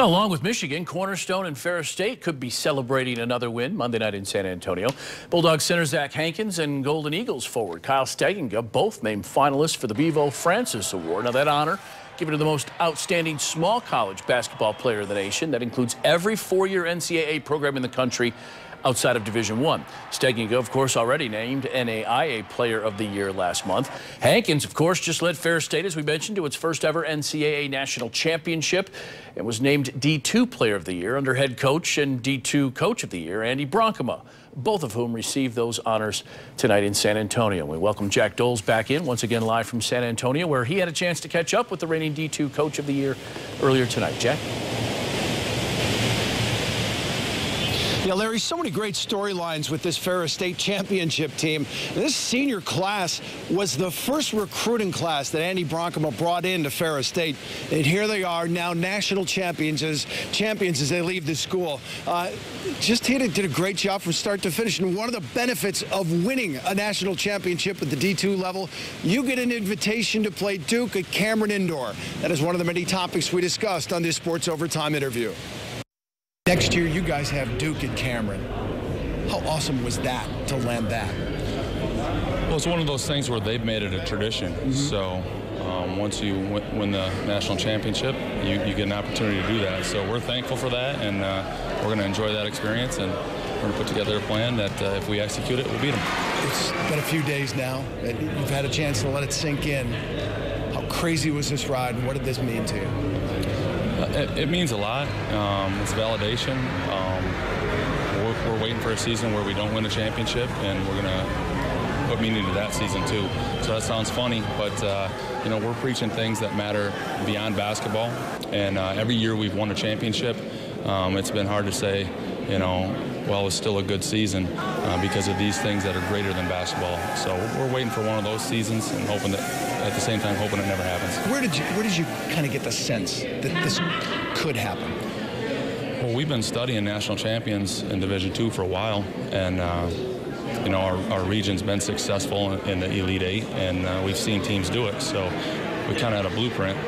Along with Michigan, Cornerstone and Ferris State could be celebrating another win Monday night in San Antonio. Bulldogs center Zach Hankins and Golden Eagles forward Kyle Steginga both named finalists for the Bevo Francis Award. Now that honor given to the most outstanding small college basketball player in the nation. That includes every four-year NCAA program in the country outside of Division I. Steginga, of course, already named NAIA Player of the Year last month. Hankins, of course, just led Ferris State, as we mentioned, to its first ever NCAA National Championship and was named D2 Player of the Year under head coach and D2 Coach of the Year, Andy Bronkema, both of whom received those honors tonight in San Antonio. We welcome Jack Doles back in, once again live from San Antonio, where he had a chance to catch up with the reigning D2 Coach of the Year earlier tonight. Jack? Yeah, Larry, so many great storylines with this Ferris State championship team. This senior class was the first recruiting class that Andy Bronkema brought into Ferris State. And here they are now national champions as they leave the school. Did a great job from start to finish. And one of the benefits of winning a national championship at the D2 level, you get an invitation to play Duke at Cameron Indoor. That is one of the many topics we discussed on this Sports Overtime interview. Next year, you guys have Duke at Cameron. How awesome was that to land that? Well, it's one of those things where they've made it a tradition. Mm-hmm. So once you win the national championship, you get an opportunity to do that. So we're thankful for that, and we're going to enjoy that experience, and we're going to put together a plan that if we execute it, we'll beat them. It's been a few days now, and you've had a chance to let it sink in. How crazy was this ride, and what did this mean to you? It means a lot. It's validation. We're waiting for a season where we don't win a championship, and we're going to put meaning to that season too. So that sounds funny, but we're preaching things that matter beyond basketball. And every year we've won a championship, it's been hard to say, well, it's still a good season because of these things that are greater than basketball. So we're waiting for one of those seasons and hoping that, at the same time, hoping it never happens. Where did you kind of get the sense that this could happen? Well, we've been studying national champions in Division II for a while, and our region's been successful in the Elite Eight, and we've seen teams do it. So we kind of had a blueprint.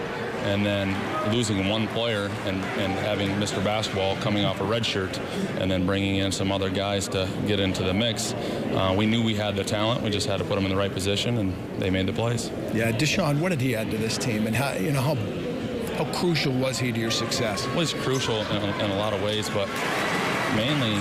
And then losing one player and having Mr. Basketball coming off a red shirt and then bringing in some other guys to get into the mix, we knew we had the talent. We just had to put them in the right position, and they made the plays. Yeah, Deshaun, what did he add to this team, and how crucial was he to your success? Well, he's crucial in a lot of ways, but mainly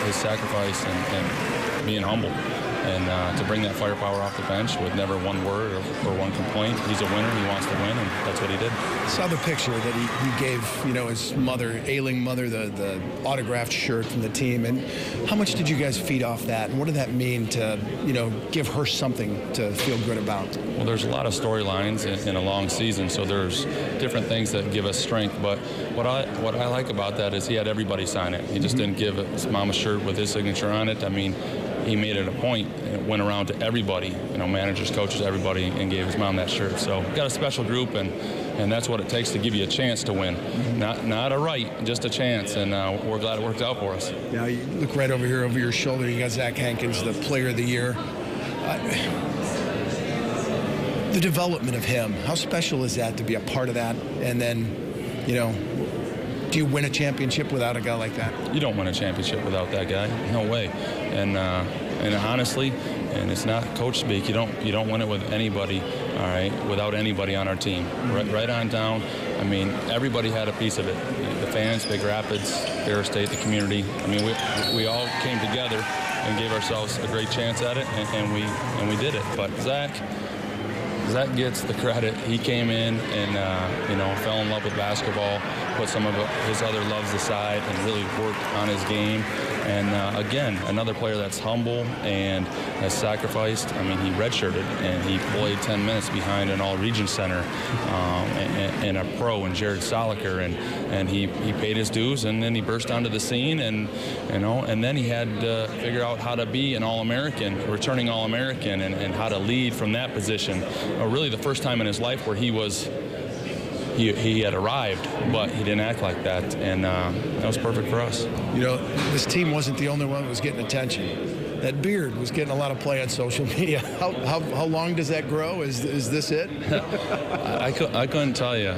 his sacrifice and being humble. And to bring that firepower off the bench with never one word or one complaint. He's a winner. He wants to win, and that's what he did. I saw the picture that he gave, his mother, ailing mother, the autographed shirt from the team. And how much did you guys feed off that? And what did that mean to, give her something to feel good about? Well, there's a lot of storylines in a long season, so there's different things that give us strength. But what I like about that is he had everybody sign it. He just didn't give his mom a shirt with his signature on it. I mean, he made it a point. It went around to everybody, managers, coaches, everybody, and gave his mom that shirt. So got a special group, and that's what it takes to give you a chance to win. Not a right, just a chance, and we're glad it worked out for us. Now you look right over here over your shoulder. You got Zach Hankins, the Player of the Year. The development of him, how special is that to be a part of that? And then, do you win a championship without a guy like that? You don't win a championship without that guy. No way. And honestly, and it's not coach speak, you don't win it with anybody, all right, without anybody on our team. Right on down. I mean, everybody had a piece of it. The fans, Big Rapids, Ferris State, the community. I mean, we all came together and gave ourselves a great chance at it, and we did it. But Zach gets the credit. He came in and fell in love with basketball, put some of his other loves aside, and really worked on his game. And again, another player that's humble and has sacrificed. I mean, he redshirted and he played 10 minutes behind an all-region center and a pro in Jared Soliker, and he paid his dues, and then he burst onto the scene, and then he had to figure out how to be an All-American, returning All-American, and how to lead from that position. Really, the first time in his life where he had arrived, but he didn't act like that, and that was perfect for us. This team wasn't the only one that was getting attention. That beard was getting a lot of play on social media. How long does that grow? Is this it? I couldn't tell you.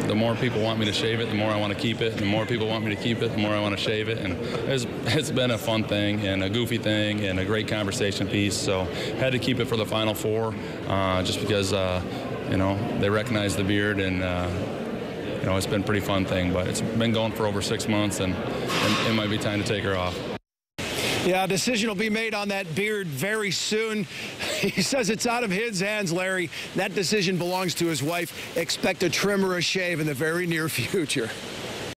the more people want me to shave it, the more I want to keep it. And the more people want me to keep it, the more I want to shave it. And it's been a fun thing and a goofy thing and a great conversation piece. So had to keep it for the Final Four just because, you know, they recognize the beard and, you know, it's been a pretty fun thing. But it's been going for over 6 months, and it might be time to take her off. Yeah, a decision will be made on that beard very soon. He says it's out of his hands, Larry. That decision belongs to his wife. Expect a trim or a shave in the very near future.